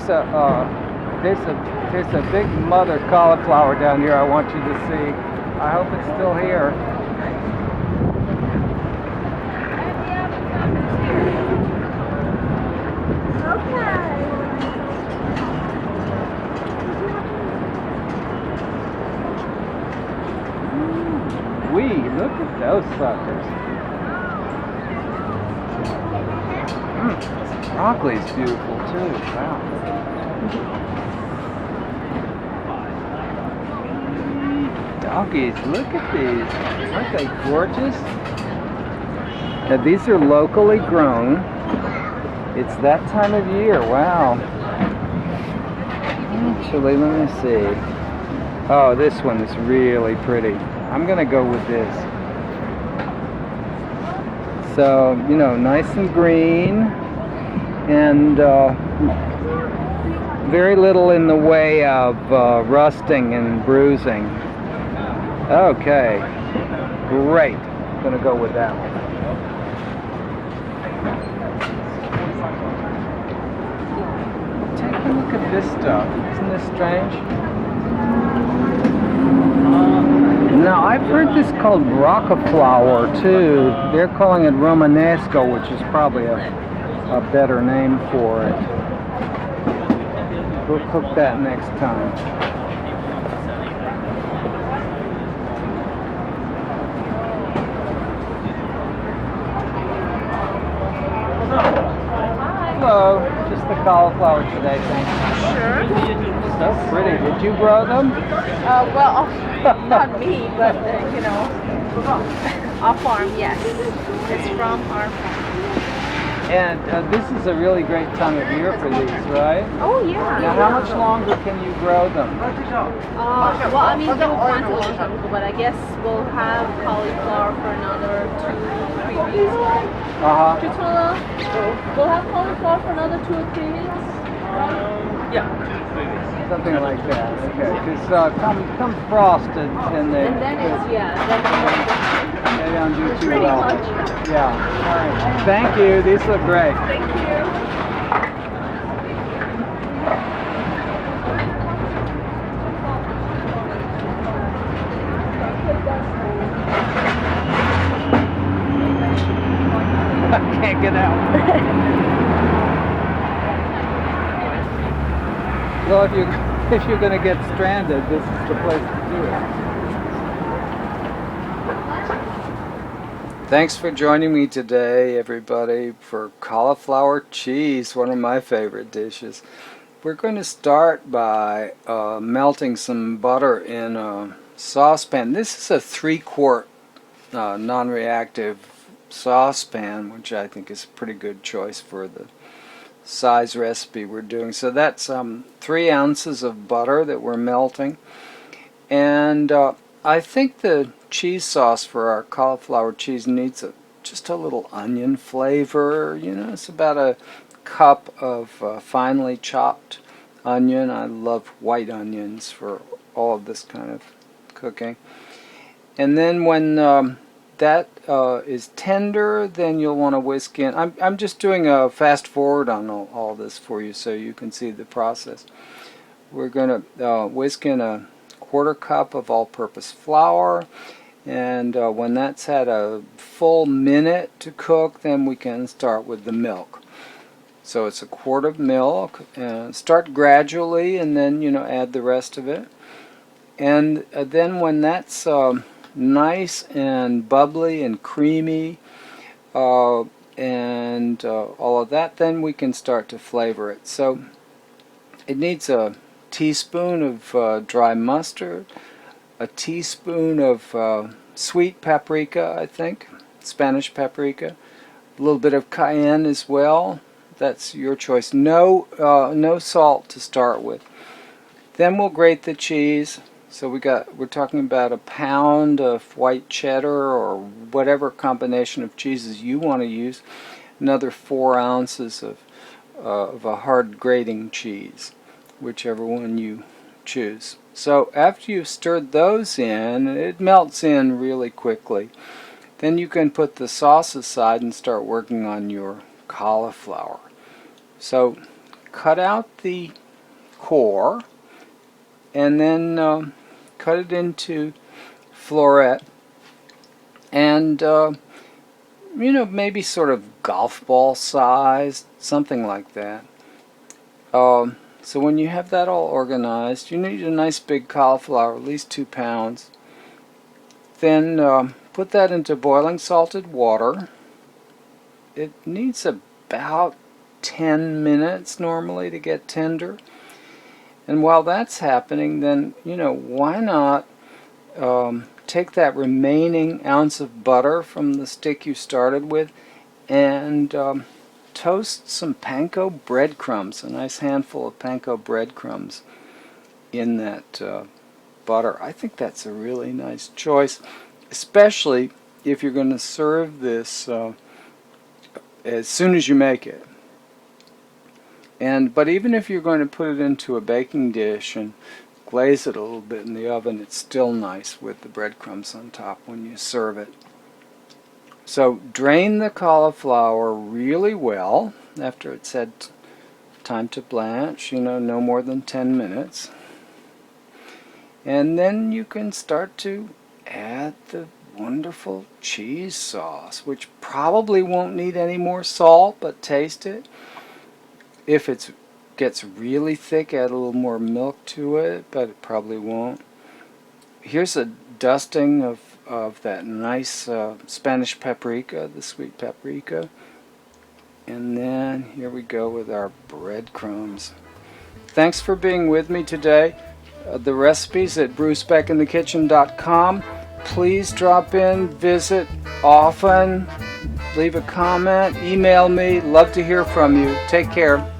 there's a big mother cauliflower down here I want you to see. I hope it's still here. Look at those suckers. This broccoli's beautiful too. Wow. Doggies, look at these. Aren't they gorgeous? Now these are locally grown. It's that time of year. Wow. Actually, let me see. Oh, this one is really pretty. I'm gonna go with this. So, you know, nice and green, and very little in the way of rusting and bruising. Okay, great. I'm gonna go with that one. Take a look at this stuff. Isn't this strange? Now, I've heard this called francophilia too. They're calling it Romanesco, which is probably a better name for it. We'll cook that next time. Hello, just the cauliflower today, thank you. Sure. So pretty. Did you grow them? Well, not me, but you know, our farm, yes. It's from our farm. And this is a really great time of year for these, right? Oh yeah. Now, how much longer can you grow them? Well, I mean, they were planted a long time ago, but I guess we'll have cauliflower for another 2 or 3 weeks. We'll have cauliflower for another 2 or 3 weeks. Yeah. Something like that. Okay. Because come frost and they. And then it's They don't do too pretty well. much. Yeah. All right. Thank you. These look great. Thank you. I can't get out. Well, if you're going to get stranded, this is the place to do it. Thanks for joining me today, everybody, for cauliflower cheese, one of my favorite dishes. We're going to start by melting some butter in a saucepan. This is a 3-quart non-reactive saucepan, which I think is a pretty good choice for the size recipe we're doing. So that's 3 ounces of butter that we're melting, and I think the cheese sauce for our cauliflower cheese needs just a little onion flavor. You know, it's about a cup of finely chopped onion. I love white onions for all of this kind of cooking. And then when that is tender, then you'll want to whisk in. I'm just doing a fast forward on all this for you so you can see the process. We're going to whisk in a 1/4 cup of all-purpose flour, and when that's had a full minute to cook, then we can start with the milk. So it's a quart of milk, and start gradually, and then add the rest of it. And then when that's nice and bubbly and creamy and all of that, then we can start to flavor it. So it needs a teaspoon of dry mustard, a teaspoon of sweet paprika, I think, Spanish paprika, a little bit of cayenne as well. That's your choice. No salt to start with. Then we'll grate the cheese. So we're talking about a pound of white cheddar or whatever combination of cheeses you want to use. Another 4 ounces of a hard grating cheese, whichever one you choose. So after you've stirred those in, it melts in really quickly. Then you can put the sauce aside and start working on your cauliflower. So cut out the core and then cut it into floret, and maybe sort of golf ball size, something like that. So when you have that all organized, you need a nice big cauliflower, at least 2 pounds. Then put that into boiling salted water. It needs about 10 minutes normally to get tender. And while that's happening, then, why not take that remaining ounce of butter from the stick you started with and toast some panko breadcrumbs, a nice handful of panko breadcrumbs in that butter. I think that's a really nice choice, especially if you're going to serve this as soon as you make it. But even if you're going to put it into a baking dish and glaze it a little bit in the oven, it's still nice with the breadcrumbs on top when you serve it. So drain the cauliflower really well after it's had time to blanch, no more than 10 minutes. And then you can start to add the wonderful cheese sauce, which probably won't need any more salt, but taste it. If it gets really thick, add a little more milk to it, but it probably won't. Here's a dusting of that nice Spanish paprika, the sweet paprika. And then here we go with our breadcrumbs. Thanks for being with me today. The recipes at brucebeckinthekitchen.com. Please drop in, visit often, leave a comment, email me. Love to hear from you. Take care.